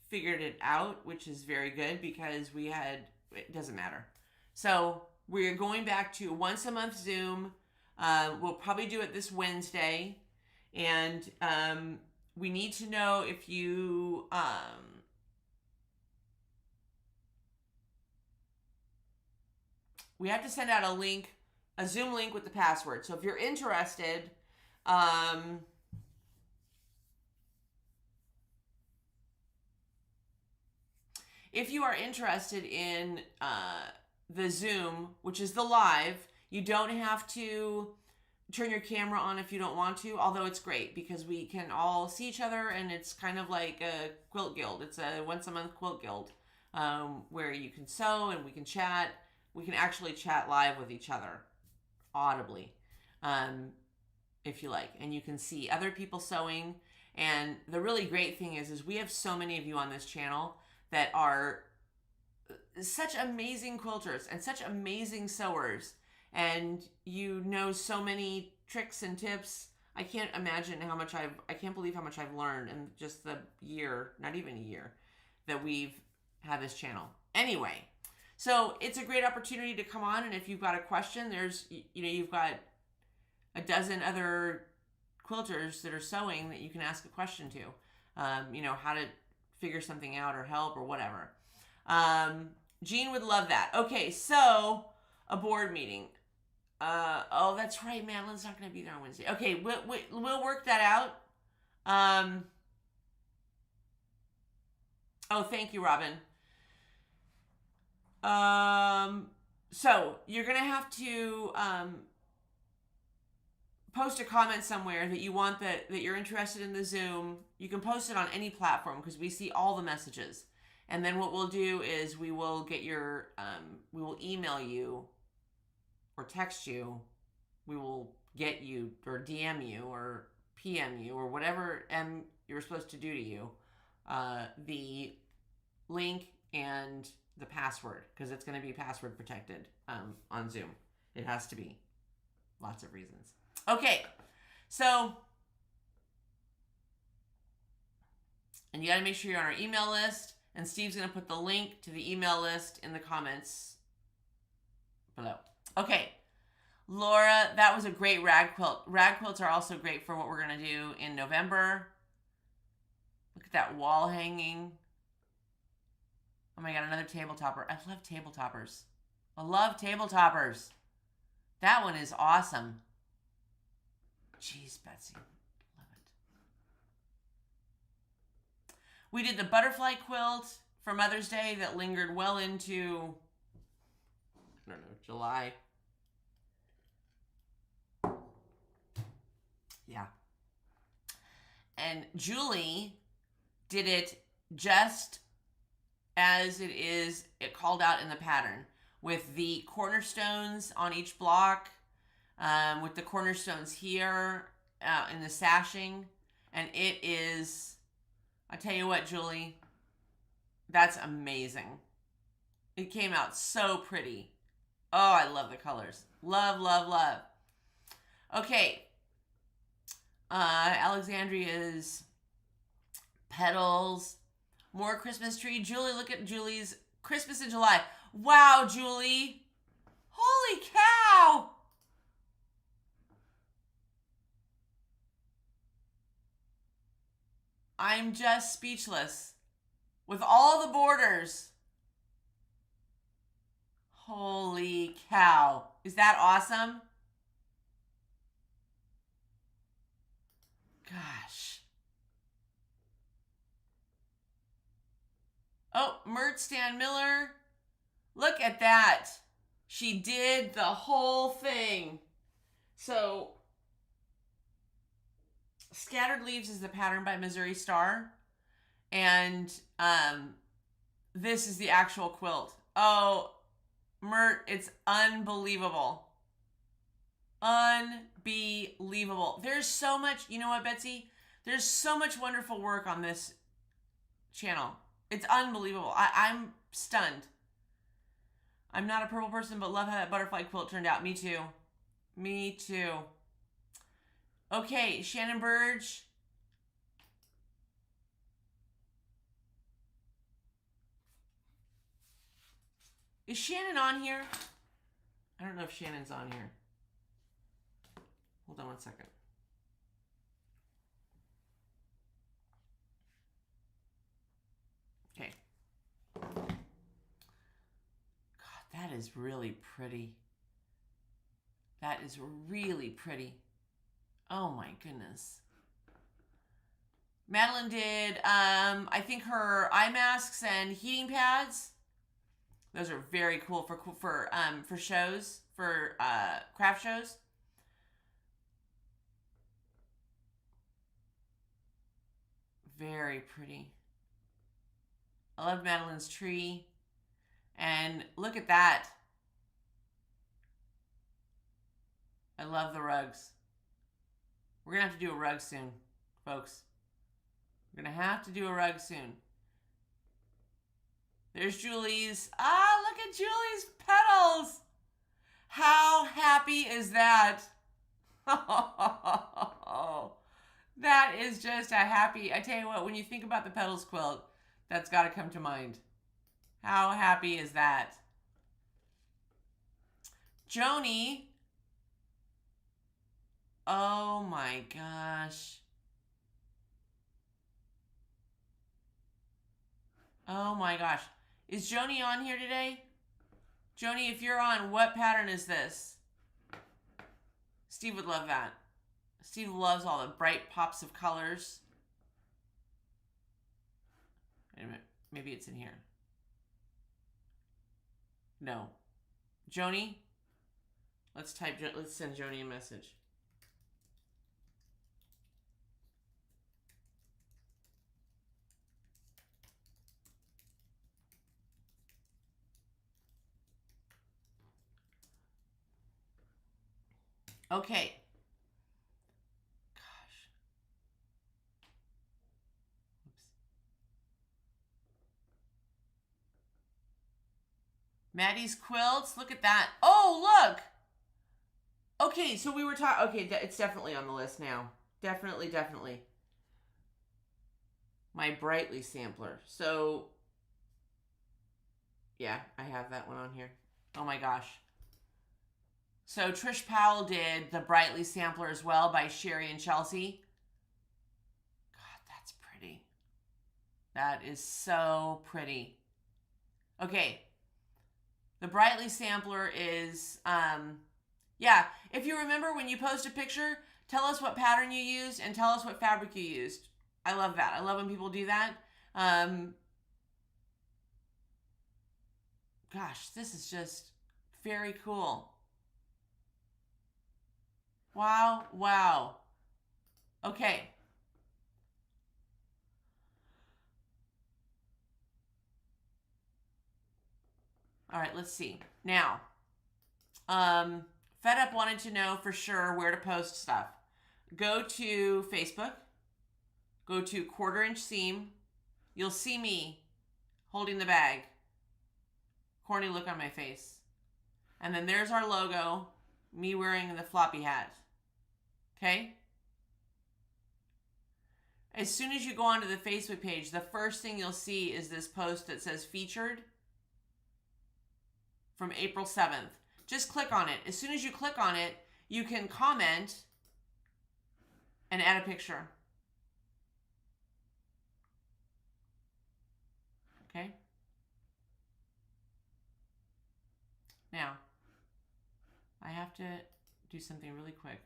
figured it out, which is very good because it doesn't matter. So we're going back to once a month Zoom. We'll probably do it this Wednesday, and we need to know if you we have to send out a Zoom link with the password. So if you're interested, if you are interested in the Zoom, which is the live, you don't have to turn your camera on if you don't want to, although it's great because we can all see each other, and it's kind of like a quilt guild. It's a once a month quilt guild where you can sew and we can chat. We can actually chat live with each other audibly if you like, and you can see other people sewing. And the really great thing is we have so many of you on this channel that are such amazing quilters and such amazing sewers, and so many tricks and tips. I can't believe how much I've learned in just the year, not even a year, that we've had this channel. Anyway, so it's a great opportunity to come on, and if you've got a question, you've got a dozen other quilters that are sewing that you can ask a question to. How to figure something out or help or whatever. Jean would love that. Okay, so a board meeting. Oh, that's right. Madeline's not going to be there on Wednesday. Okay, we'll work that out. Oh, thank you, Robin. So you're going to have to post a comment somewhere that you want that you're interested in the Zoom. You can post it on any platform because we see all the messages. And then what we'll do is we will get we will email you or text you. We will get you or DM you or PM you or whatever you're supposed to do to you. The link and the password, because it's going to be password protected on Zoom. It has to be. Lots of reasons. Okay, so, and you got to make sure you're on our email list, and Steve's going to put the link to the email list in the comments below. Okay, Laura, that was a great rag quilt. Rag quilts are also great for what we're going to do in November. Look at that wall hanging. Oh my God, another table topper. I love table toppers. I love table toppers. That one is awesome. Jeez, Betsy. Love it. We did the butterfly quilt for Mother's Day that lingered well into, I don't know, July. Yeah. And Julie did it just as it called out in the pattern, with the cornerstones on each block, with the cornerstones here in the sashing. And it is, I tell you what, Julie, that's amazing. It came out so pretty. Oh, I love the colors. Love, love, love. Okay. Alexandria's petals. More Christmas tree. Julie, look at Julie's Christmas in July. Wow, Julie. Holy cow. I'm just speechless with all the borders. Holy cow. Is that awesome? Gosh. Oh, Mert Stan Miller. Look at that. She did the whole thing. So, Scattered Leaves is the pattern by Missouri Star. And this is the actual quilt. Oh, Mert, it's unbelievable. Unbelievable. There's so much, you know what, Betsy? There's so much wonderful work on this channel. It's unbelievable. I'm stunned. I'm not a purple person, but love how that butterfly quilt turned out. Me too. Me too. Okay, Shannon Burge. Is Shannon on here? I don't know if Shannon's on here. Hold on one second. Okay. God, that is really pretty. That is really pretty. Oh my goodness. Madeline did, I think her eye masks and heating pads. Those are very cool for shows, for craft shows. Very pretty. I love Madeline's tree. And look at that. I love the rugs. We're going to have to do a rug soon, folks. We're going to have to do a rug soon. There's Julie's. Ah, look at Julie's petals. How happy is that? That is just a happy, I tell you what, when you think about the petals quilt, that's got to come to mind. How happy is that? Joni. Oh my gosh. Oh my gosh. Is Joni on here today? Joni, if you're on, what pattern is this? Steve would love that. Steve loves all the bright pops of colors. Wait a minute. Maybe it's in here. No. Joni? Let's send Joni a message. Okay. Gosh. Oops. Maddie's quilts. Look at that. Oh, look. Okay, so we were talking. Okay, it's definitely on the list now. Definitely, definitely. My Brightly sampler. So, yeah, I have that one on here. Oh my gosh. So Trish Powell did the Brightly sampler as well by Sherry and Chelsea. God, that's pretty. That is so pretty. Okay. The Brightly sampler is, yeah, if you remember when you post a picture, tell us what pattern you used and tell us what fabric you used. I love that. I love when people do that. Gosh, this is just very cool. Wow, wow. Okay. All right, let's see. Now, Fed Up wanted to know for sure where to post stuff. Go to Facebook. Go to 1/4 inch seam. You'll see me holding the bag. Corny look on my face. And then there's our logo. Me wearing the floppy hat. Okay? As soon as you go onto the Facebook page, the first thing you'll see is this post that says featured from April 7th. Just click on it. As soon as you click on it, you can comment and add a picture. Okay? Now, I have to do something really quick.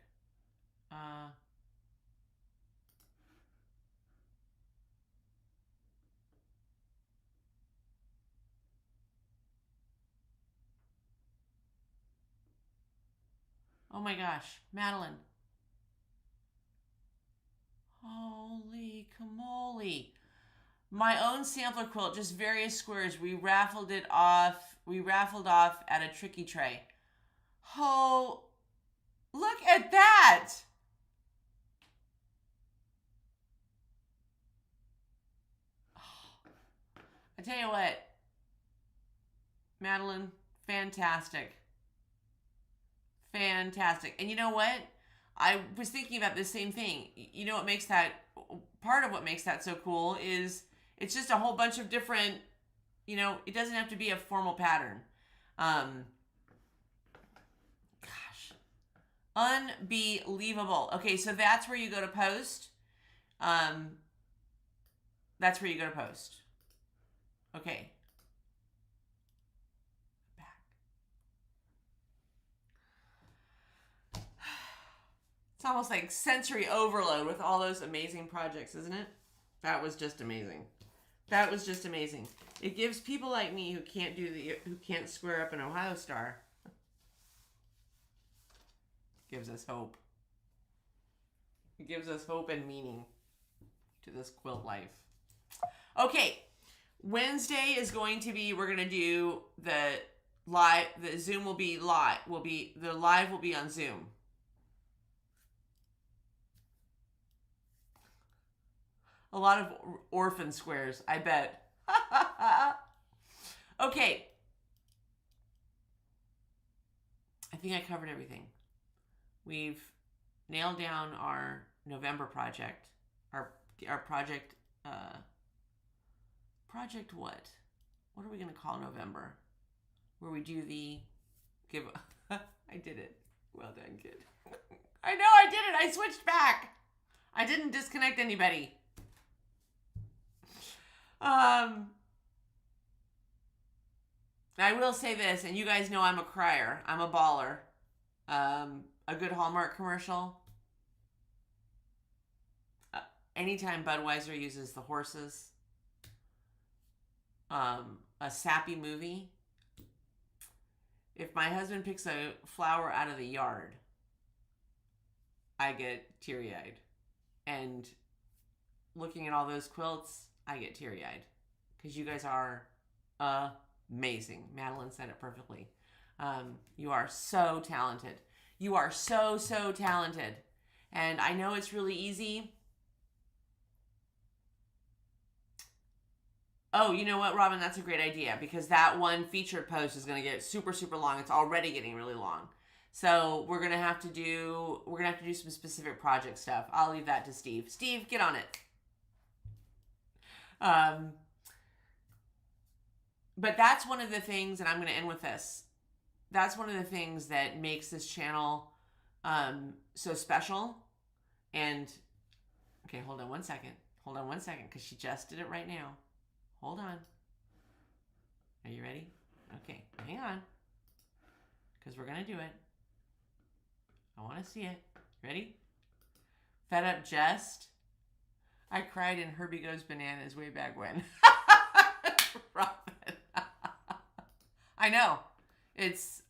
Oh my gosh, Madeline. Holy camole. My own sampler quilt, just various squares. We raffled it off. We raffled off at a tricky tray. Oh, look at that. I tell you what, Madeline, fantastic. Fantastic. And you know what? I was thinking about the same thing. You know what makes that, part of what makes that so cool is it's just a whole bunch of different, you know, it doesn't have to be a formal pattern. Gosh. Unbelievable. Okay, so that's where you go to post. That's where you go to post. Okay. Back. It's almost like sensory overload with all those amazing projects, isn't it? That was just amazing. That was just amazing. It gives people like me who can't square up an Ohio star, gives us hope. It gives us hope and meaning to this quilt life. Okay, Wednesday is going to be, we're going to do the live, the Zoom will be live, the live will be on Zoom. A lot of orphan squares, I bet. Okay. I think I covered everything. We've nailed down our November project. Our project, project what? What are we going to call November? Where we do the give. I did it. Well done, kid. I know I did it. I switched back. I didn't disconnect anybody. I will say this, and you guys know I'm a crier. I'm a baller. A good Hallmark commercial. Anytime Budweiser uses the horses. A sappy movie. If my husband picks a flower out of the yard, I get teary-eyed. And looking at all those quilts, I get teary-eyed. Because you guys are amazing. Madeline said it perfectly. You are so talented. You are so, so talented. And I know it's really easy Oh, you know what, Robin? That's a great idea because that one featured post is going to get super, super long. It's already getting really long. So we're gonna have to do some specific project stuff. I'll leave that to Steve. Steve, get on it. But that's one of the things, and I'm gonna end with this. That's one of the things that makes this channel so special. And okay, hold on one second. Hold on one second, because she just did it right now. Hold on. Are you ready? Okay, hang on. Because we're gonna do it. I want to see it. Ready? Fed up jest. I cried in Herbie Goes Bananas way back when. Robin. I know. It's...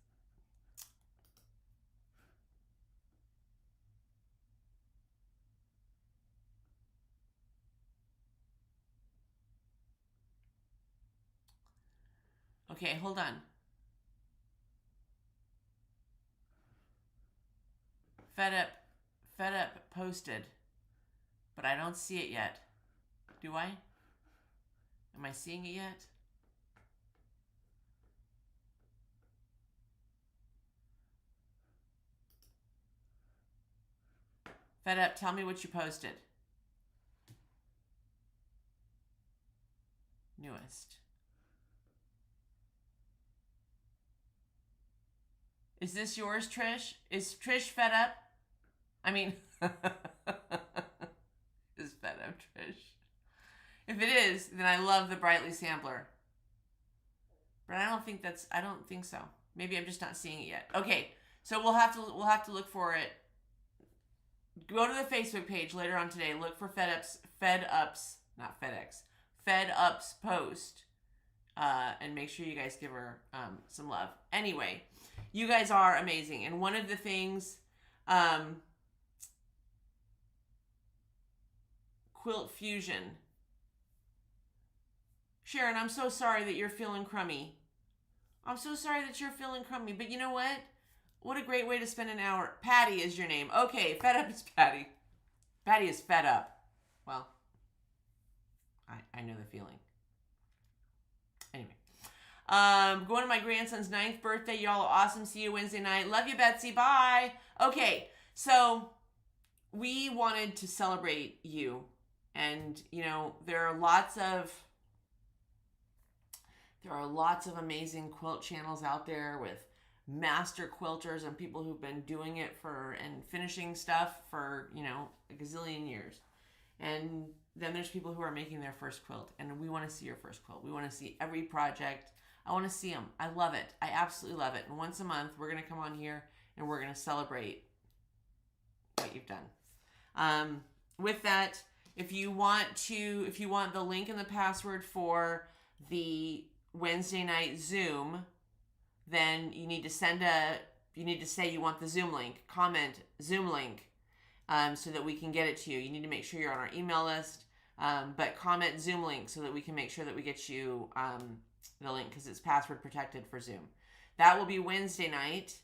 Okay, hold on. Fed up posted, but I don't see it yet. Do I? Am I seeing it yet? Fed up, tell me what you posted. Newest. Is this yours, Trish? Is Trish fed up? I mean, is fed up, Trish. If it is, then I love the Brightly sampler. But I don't think so. Maybe I'm just not seeing it yet. Okay, so we'll have to look for it. Go to the Facebook page later on today. Look for Fed Up's post, and make sure you guys give her some love. Anyway, you guys are amazing, and one of the things, Quilt Fusion. Sharon, I'm so sorry that you're feeling crummy. I'm so sorry that you're feeling crummy, but you know what? What a great way to spend an hour. Patty is your name. Okay, Fed Up is Patty. Patty is fed up. Well, I know the feeling. Anyway. Going to my grandson's 9th birthday. Y'all are awesome. See you Wednesday night. Love you, Betsy. Bye. Okay, so we wanted to celebrate you. And, you know, there are lots of amazing quilt channels out there with master quilters and people who've been doing it and finishing stuff for, you know, a gazillion years. And then there's people who are making their first quilt, and we want to see your first quilt. We want to see every project. I want to see them. I love it. I absolutely love it. And once a month, we're going to come on here and we're going to celebrate what you've done. With that, if you want the link and the password for the Wednesday night Zoom, then you need to say you want the Zoom link. Comment Zoom link, so that we can get it to you. You need to make sure you're on our email list, but comment Zoom link so that we can make sure that we get you the link, because it's password protected for Zoom. That will be Wednesday night.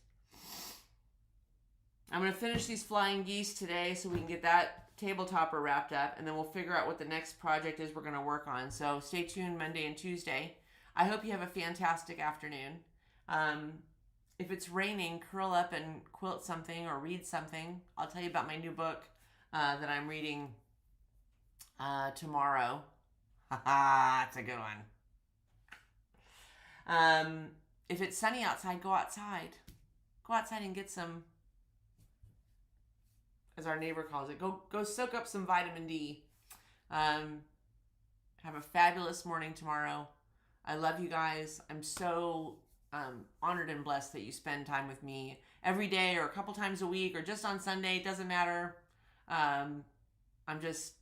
I'm going to finish these flying geese today so we can get that tabletopper wrapped up, and then we'll figure out what the next project is we're going to work on. So stay tuned Monday and Tuesday. I hope you have a fantastic afternoon. If it's raining, curl up and quilt something or read something. I'll tell you about my new book that I'm reading tomorrow. It's a good one. If it's sunny outside, go outside. Go outside and get some, as our neighbor calls it, go soak up some vitamin D. Have a fabulous morning tomorrow. I love you guys. I'm so honored and blessed that you spend time with me every day or a couple times a week or just on Sunday. It doesn't matter. I'm just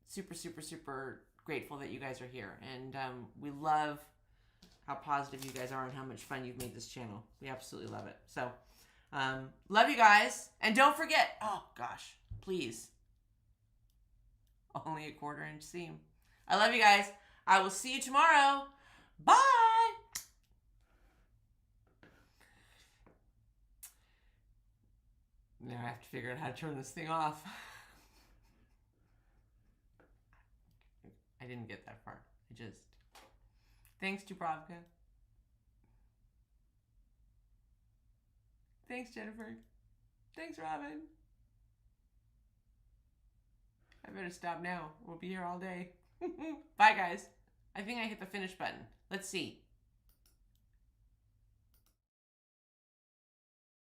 super, super, super grateful that you guys are here. And we love how positive you guys are and how much fun you've made this channel. We absolutely love it. So, love you guys. And don't forget, oh gosh, please, only a 1/4 inch seam. I love you guys. I will see you tomorrow. Bye. Now I have to figure out how to turn this thing off. I didn't get that far. Thanks, Dubrovka. Thanks, Jennifer. Thanks, Robin. I better stop now. We'll be here all day. Bye, guys. I think I hit the finish button. Let's see.